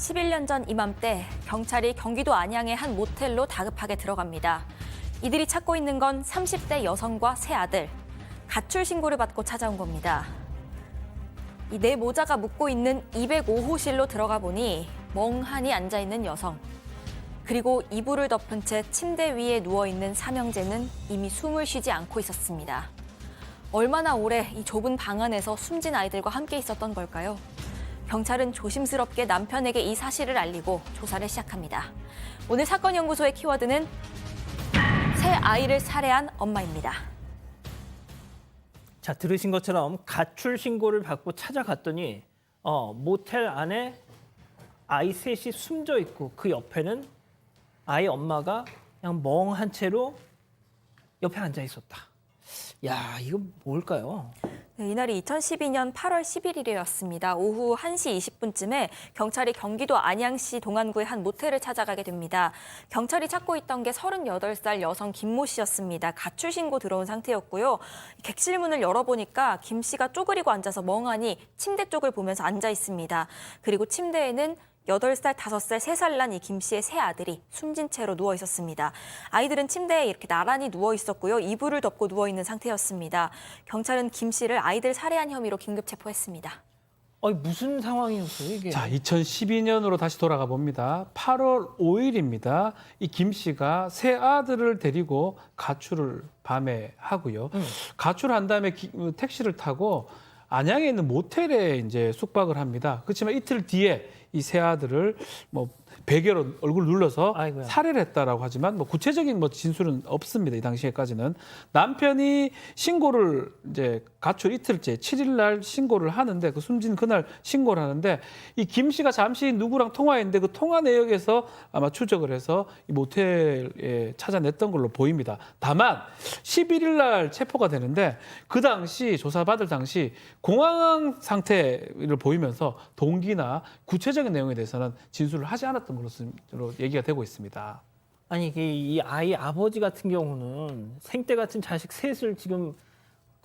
11년 전 이맘때 경찰이 경기도 안양의 한 모텔로 다급하게 들어갑니다. 이들이 찾고 있는 건 30대 여성과 세 아들. 가출 신고를 받고 찾아온 겁니다. 이 내 모자가 묻고 있는 205호실로 들어가 보니 멍하니 앉아있는 여성. 그리고 이불을 덮은 채 침대 위에 누워있는 삼형제는 이미 숨을 쉬지 않고 있었습니다. 얼마나 오래 이 좁은 방 안에서 숨진 아이들과 함께 있었던 걸까요? 경찰은 조심스럽게 남편에게 이 사실을 알리고 조사를 시작합니다. 오늘 사건 연구소의 키워드는 새 아이를 살해한 엄마입니다. 자, 들으신 것처럼 가출 신고를 받고 찾아갔더니 모텔 안에 아이 셋이 숨져 있고 그 옆에는 아이 엄마가 그냥 멍한 채로 옆에 앉아 있었다. 야, 이거 뭘까요? 네, 이날이 2012년 8월 11일이었습니다. 오후 1시 20분쯤에 경찰이 경기도 안양시 동안구의 한 모텔을 찾아가게 됩니다. 경찰이 찾고 있던 게 38살 여성 김모 씨였습니다. 가출 신고 들어온 상태였고요. 객실 문을 열어보니까 김 씨가 쪼그리고 앉아서 멍하니 침대 쪽을 보면서 앉아 있습니다. 그리고 침대에는 8살, 5살, 3살 난 이 김 씨의 세 아들이 숨진 채로 누워 있었습니다. 아이들은 침대에 이렇게 나란히 누워 있었고요. 이불을 덮고 누워 있는 상태였습니다. 경찰은 김 씨를 아이들 살해한 혐의로 긴급 체포했습니다. 무슨 상황이었어요, 이게? 자, 2012년으로 다시 돌아가 봅니다. 8월 5일입니다. 이 김 씨가 세 아들을 데리고 가출을 밤에 하고요. 가출한 다음에 택시를 타고 안양에 있는 모텔에 이제 숙박을 합니다. 그렇지만 이틀 뒤에 이 세 아들을 베개로 얼굴 눌러서 아이고야. 살해를 했다라고 하지만 구체적인 진술은 없습니다. 이 당시에까지는. 남편이 신고를 이제 가출 이틀째 7일 날 신고를 하는데 그 숨진 그날 신고를 하는데 이 김 씨가 잠시 누구랑 통화했는데 그 통화 내역에서 아마 추적을 해서 이 모텔에 찾아냈던 걸로 보입니다. 다만 11일 날 체포가 되는데 그 당시 조사받을 당시 공황 상태를 보이면서 동기나 구체적인 내용에 대해서는 진술을 하지 않았던 것으로 얘기가 되고 있습니다. 아니, 이 아이 아버지 같은 경우는 생때 같은 자식 셋을 지금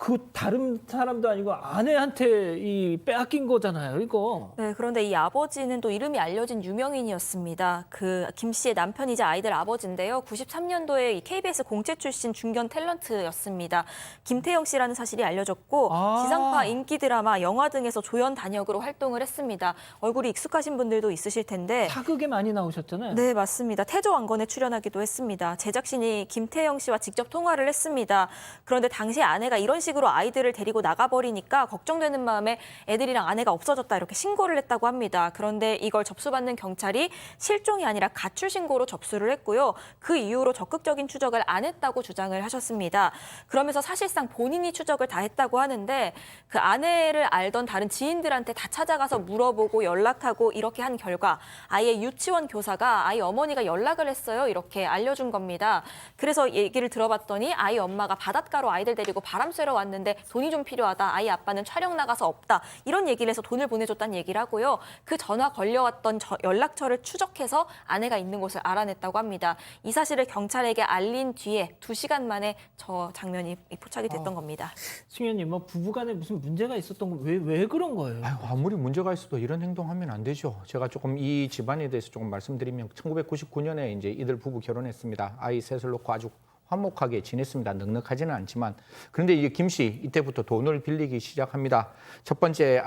그 다른 사람도 아니고 아내한테 빼앗긴 거잖아요, 이거. 네, 그런데 이 아버지는 또 이름이 알려진 유명인이었습니다. 그 김 씨의 남편이자 아이들 아버지인데요. 93년도에 이 KBS 공채 출신 중견 탤런트였습니다. 김태형 씨라는 사실이 알려졌고 지상파 인기 드라마, 영화 등에서 조연 단역으로 활동을 했습니다. 얼굴이 익숙하신 분들도 있으실 텐데. 사극에 많이 나오셨잖아요. 네, 맞습니다. 태조왕건에 출연하기도 했습니다. 제작진이 김태형 씨와 직접 통화를 했습니다. 그런데 당시 아내가 이런 식으로 아이들을 데리고 나가버리니까 걱정되는 마음에 애들이랑 아내가 없어졌다 이렇게 신고를 했다고 합니다. 그런데 이걸 접수받는 경찰이 실종이 아니라 가출 신고로 접수를 했고요. 그 이후로 적극적인 추적을 안 했다고 주장을 하셨습니다. 그러면서 사실상 본인이 추적을 다 했다고 하는데 그 아내를 알던 다른 지인들한테 다 찾아가서 물어보고 연락하고 이렇게 한 결과 아이의 유치원 교사가 아이 어머니가 연락을 했어요. 이렇게 알려준 겁니다. 그래서 얘기를 들어봤더니 아이 엄마가 바닷가로 아이들 데리고 바람 쐬러 왔는데 돈이 좀 필요하다. 아이 아빠는 촬영 나가서 없다. 이런 얘기를 해서 돈을 보내줬다는 얘기를 하고요. 그 전화 걸려왔던 연락처를 추적해서 아내가 있는 곳을 알아냈다고 합니다. 이 사실을 경찰에게 알린 뒤에 2시간 만에 저 장면이 포착이 됐던 겁니다. 승현님, 부부간에 무슨 문제가 있었던 거 왜 그런 거예요? 아무리 문제가 있어도 이런 행동하면 안 되죠. 제가 조금 이 집안에 대해서 조금 말씀드리면 1999년에 이제 이들 부부 결혼했습니다. 아이 셋을 놓고 아주 화목하게 지냈습니다. 넉넉하지는 않지만. 그런데 이제 김 씨 이때부터 돈을 빌리기 시작합니다. 첫 번째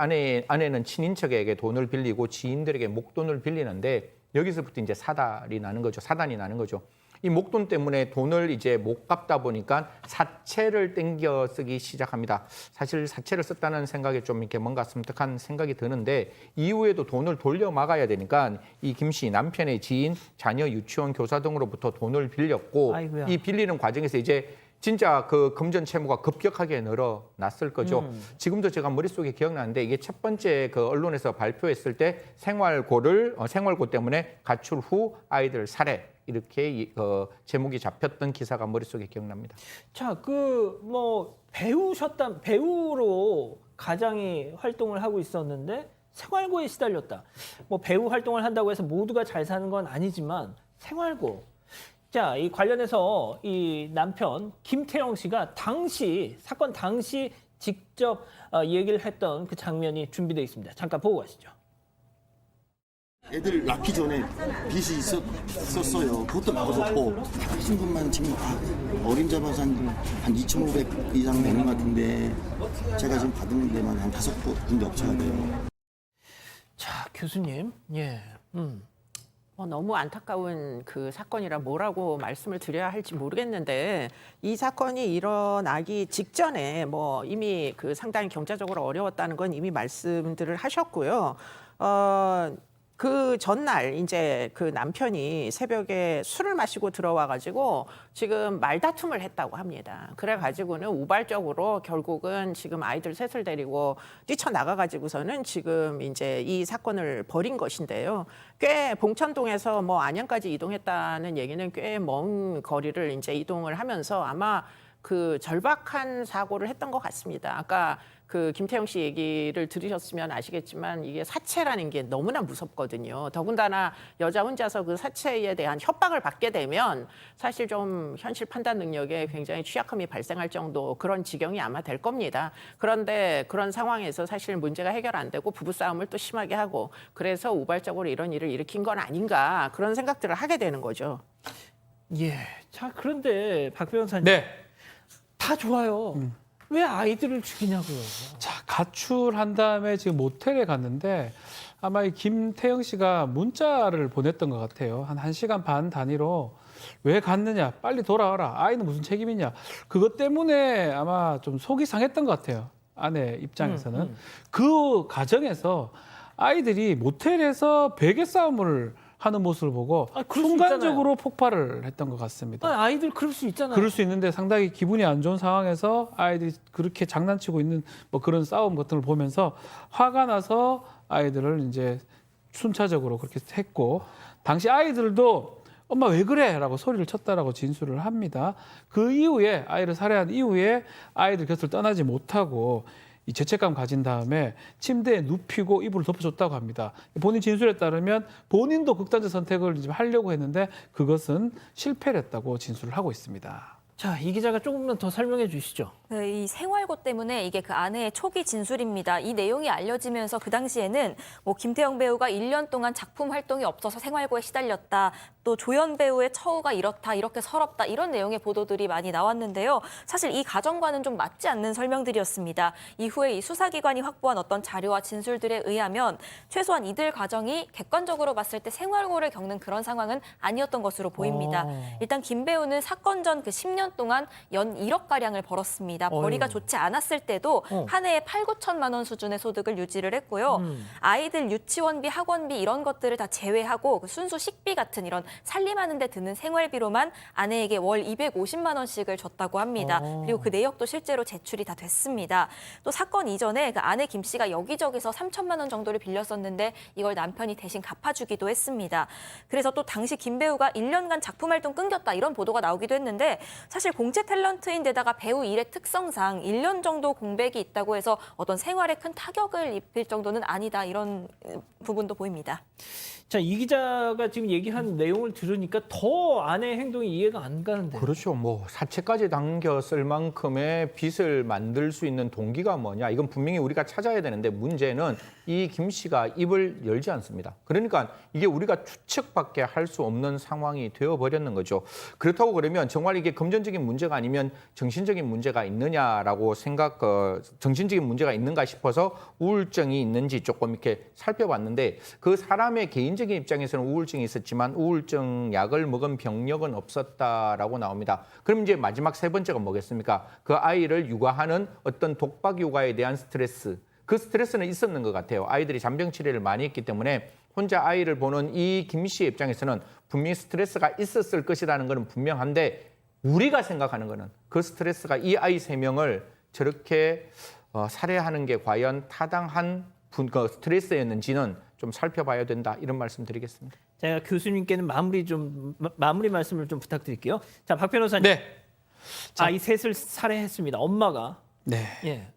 아내는 친인척에게 돈을 빌리고 지인들에게 목돈을 빌리는데 여기서부터 이제 사단이 나는 거죠. 이 목돈 때문에 돈을 이제 못 갚다 보니까 사채를 땡겨 쓰기 시작합니다. 사실 사채를 썼다는 생각에 좀 이렇게 뭔가 섬뜩한 생각이 드는데 이후에도 돈을 돌려 막아야 되니까 이 김 씨 남편의 지인, 자녀 유치원 교사 등으로부터 돈을 빌렸고 아이고야. 이 빌리는 과정에서 이제 진짜 그 금전 채무가 급격하게 늘어났을 거죠. 지금도 제가 머릿속에 기억나는데 이게 첫 번째 그 언론에서 발표했을 때 생활고 때문에 가출 후 아이들 살해 이렇게 제목이 잡혔던 기사가 머릿속에 기억납니다. 자, 배우로 가장이 활동을 하고 있었는데 생활고에 시달렸다. 배우 활동을 한다고 해서 모두가 잘 사는 건 아니지만 생활고. 자, 이 관련해서 이 남편 김태형 씨가 사건 당시 직접 얘기를 했던 그 장면이 준비되어 있습니다. 잠깐 보고 가시죠. 애들 낳기 전에 빚이 있었어요. 그것도 막아줬고 하신 분만 지금 어림잡아서 한 2,500 이상 되는 것 같은데 제가 지금 받은 데만 한 5군데 업체가 돼요. 자, 교수님. 예. 너무 안타까운 그 사건이라 뭐라고 말씀을 드려야 할지 모르겠는데 이 사건이 일어나기 직전에 뭐 이미 그 상당히 경제적으로 어려웠다는 건 이미 말씀들을 하셨고요. 그 전날 이제 그 남편이 새벽에 술을 마시고 들어와 가지고 지금 말다툼을 했다고 합니다. 그래 가지고는 우발적으로 결국은 지금 아이들 셋을 데리고 뛰쳐나가 가지고서는 지금 이제 이 사건을 벌인 것인데요. 꽤 봉천동에서 뭐 안양까지 이동했다는 얘기는 꽤 먼 거리를 이제 이동을 하면서 아마 그 절박한 사고를 했던 것 같습니다. 아까 그 김태형 씨 얘기를 들으셨으면 아시겠지만 이게 사체라는 게 너무나 무섭거든요. 더군다나 여자 혼자서 그 사체에 대한 협박을 받게 되면 사실 좀 현실 판단 능력에 굉장히 취약함이 발생할 정도 그런 지경이 아마 될 겁니다. 그런데 그런 상황에서 사실 문제가 해결 안 되고 부부싸움을 또 심하게 하고 그래서 우발적으로 이런 일을 일으킨 건 아닌가 그런 생각들을 하게 되는 거죠. 예. 자, 그런데 박 변호사님. 네. 다 좋아요. 왜 아이들을 죽이냐고요. 자, 가출한 다음에 지금 모텔에 갔는데 아마 이 김태형 씨가 문자를 보냈던 것 같아요. 한 1시간 반 단위로 왜 갔느냐, 빨리 돌아와라, 아이는 무슨 책임이냐. 그것 때문에 아마 좀 속이 상했던 것 같아요. 아내 입장에서는. 그 과정에서 아이들이 모텔에서 베개 싸움을 하는 모습을 보고 그럴 수 순간적으로 폭발을 했던 것 같습니다. 아이들 그럴 수 있잖아요. 그럴 수 있는데 상당히 기분이 안 좋은 상황에서 아이들이 그렇게 장난치고 있는 뭐 그런 싸움 같은 걸 보면서 화가 나서 아이들을 이제 순차적으로 그렇게 했고 당시 아이들도 엄마 왜 그래? 라고 소리를 쳤다라고 진술을 합니다. 그 이후에 아이를 살해한 이후에 아이들 곁을 떠나지 못하고 이 죄책감 가진 다음에 침대에 눕히고 이불을 덮어줬다고 합니다. 본인 진술에 따르면 본인도 극단적 선택을 이제 하려고 했는데 그것은 실패를 했다고 진술을 하고 있습니다. 자, 이 기자가 조금만 더 설명해 주시죠. 네, 이 생활고 때문에 이게 그 아내의 초기 진술입니다. 이 내용이 알려지면서 그 당시에는 뭐 김태형 배우가 1년 동안 작품 활동이 없어서 생활고에 시달렸다. 또 조연 배우의 처우가 이렇다, 이렇게 서럽다 이런 내용의 보도들이 많이 나왔는데요. 사실 이 가정과는 좀 맞지 않는 설명들이었습니다. 이후에 이 수사기관이 확보한 어떤 자료와 진술들에 의하면 최소한 이들 가정이 객관적으로 봤을 때 생활고를 겪는 그런 상황은 아니었던 것으로 보입니다. 일단 김 배우는 사건 전 그 10년 동안 연 1억가량을 벌었습니다. 벌이가 좋지 않았을 때도 한 해에 8, 9천만 원 수준의 소득을 유지를 했고요. 아이들 유치원비, 학원비 이런 것들을 다 제외하고 그 순수 식비 같은 이런 살림하는 데 드는 생활비로만 아내에게 월 250만 원씩을 줬다고 합니다. 그리고 그 내역도 실제로 제출이 다 됐습니다. 또 사건 이전에 그 아내 김 씨가 여기저기서 3천만 원 정도를 빌렸었는데 이걸 남편이 대신 갚아주기도 했습니다. 그래서 또 당시 김 배우가 1년간 작품 활동 끊겼다 이런 보도가 나오기도 했는데 사실 공채 탤런트인데다가 배우 일의 특성상 1년 정도 공백이 있다고 해서 어떤 생활에 큰 타격을 입힐 정도는 아니다 이런 부분도 보입니다. 자, 이 기자가 지금 얘기한 내용을 들으니까 더 아내의 행동이 이해가 안 가는데. 그렇죠. 뭐 사채까지 당겼을 만큼의 빚을 만들 수 있는 동기가 뭐냐. 이건 분명히 우리가 찾아야 되는데 문제는 이 김 씨가 입을 열지 않습니다. 그러니까 이게 우리가 추측밖에 할 수 없는 상황이 되어버렸는 거죠. 그렇다고 그러면 정말 이게 금전적인 문제가 아니면 정신적인 문제가 있느냐라고 정신적인 문제가 있는가 싶어서 우울증이 있는지 조금 이렇게 살펴봤는데 그 사람의 개인적인 입장에서는 우울증이 있었지만 우울증 약을 먹은 병력은 없었다라고 나옵니다. 그럼 이제 마지막 세 번째가 뭐겠습니까? 그 아이를 육아하는 어떤 독박 육아에 대한 스트레스. 그 스트레스는 있었는 것 같아요. 아이들이 잔병 치레를 많이 했기 때문에 혼자 아이를 보는 이 김 씨의 입장에서는 분명히 스트레스가 있었을 것이라는 것은 분명한데 우리가 생각하는 것은 그 스트레스가 이 아이 3명을 저렇게 살해하는 게 과연 타당한 스트레스였는지는 좀 살펴봐야 된다 이런 말씀 드리겠습니다. 제가 교수님께는 마무리 말씀을 좀 부탁드릴게요. 자, 박 변호사님. 네. 아이 셋을 살해했습니다. 엄마가. 네. 예.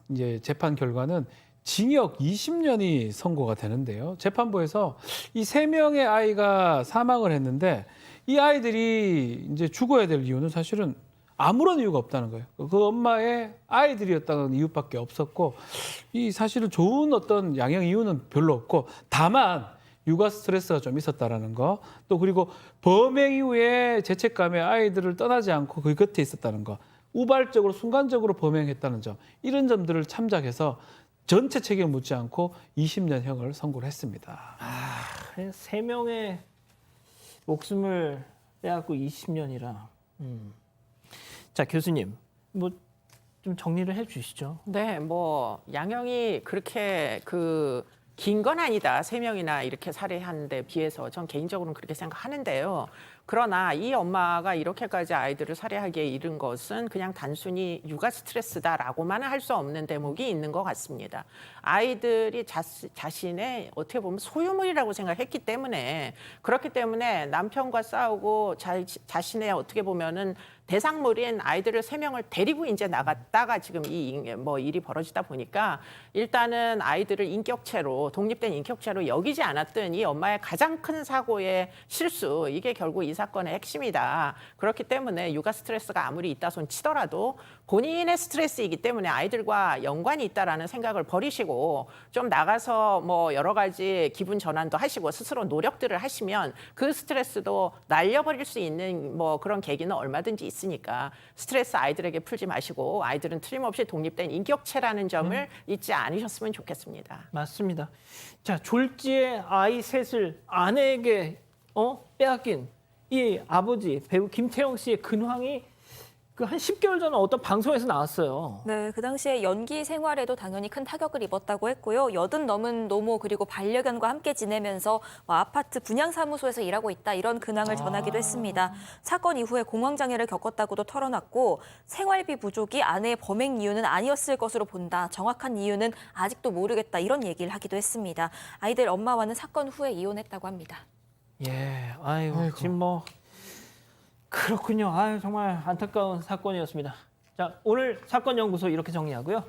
이제 재판 결과는 징역 20년이 선고가 되는데요. 재판부에서 이 3명의 아이가 사망을 했는데 이 아이들이 이제 죽어야 될 이유는 사실은 아무런 이유가 없다는 거예요. 그 엄마의 아이들이었다는 이유밖에 없었고 이 사실은 좋은 어떤 양형 이유는 별로 없고 다만 육아 스트레스가 좀 있었다라는 거, 또 그리고 범행 이후에 죄책감에 아이들을 떠나지 않고 그 곁에 있었다는 거, 우발적으로 순간적으로 범행했다는 점, 이런 점들을 참작해서 전체 책임을 묻지 않고 20년형을 선고를 했습니다. 세 명의 목숨을 빼앗고 20년이라. 자, 교수님, 뭐 좀 정리를 해주시죠. 네, 뭐 양형이 그렇게 긴 건 아니다. 3명이나 이렇게 살해한 데 비해서 전 개인적으로는 그렇게 생각하는데요. 그러나 이 엄마가 이렇게까지 아이들을 살해하기에 이른 것은 그냥 단순히 육아 스트레스다라고만은 할 수 없는 대목이 있는 것 같습니다. 아이들이 자신의 어떻게 보면 소유물이라고 생각했기 때문에, 그렇기 때문에 남편과 싸우고 자신의 어떻게 보면은 대상물인 아이들을 3명을 데리고 이제 나갔다가 지금 일이 벌어지다 보니까 일단은 아이들을 독립된 인격체로 여기지 않았던 이 엄마의 가장 큰 사고의 실수, 이게 결국 이 사건의 핵심이다. 그렇기 때문에 육아 스트레스가 아무리 있다 손 치더라도 본인의 스트레스이기 때문에 아이들과 연관이 있다라는 생각을 버리시고 좀 나가서 뭐 여러 가지 기분 전환도 하시고 스스로 노력들을 하시면 그 스트레스도 날려버릴 수 있는 뭐 그런 계기는 얼마든지 있으니까 스트레스 아이들에게 풀지 마시고 아이들은 틀림없이 독립된 인격체라는 점을 잊지 않으셨으면 좋겠습니다. 맞습니다. 자, 졸지에 아이 셋을 아내에게 빼앗긴 이 아버지 배우 김태형 씨의 근황이 한 10개월 전에 어떤 방송에서 나왔어요. 네, 그 당시에 연기 생활에도 당연히 큰 타격을 입었다고 했고요. 80 넘은 노모 그리고 반려견과 함께 지내면서 아파트 분양사무소에서 일하고 있다 이런 근황을 전하기도 했습니다. 사건 이후에 공황장애를 겪었다고도 털어놨고 생활비 부족이 아내의 범행 이유는 아니었을 것으로 본다. 정확한 이유는 아직도 모르겠다 이런 얘기를 하기도 했습니다. 아이들 엄마와는 사건 후에 이혼했다고 합니다. 예, 지금 그렇군요. 정말 안타까운 사건이었습니다. 자, 오늘 사건 연구소 이렇게 정리하고요.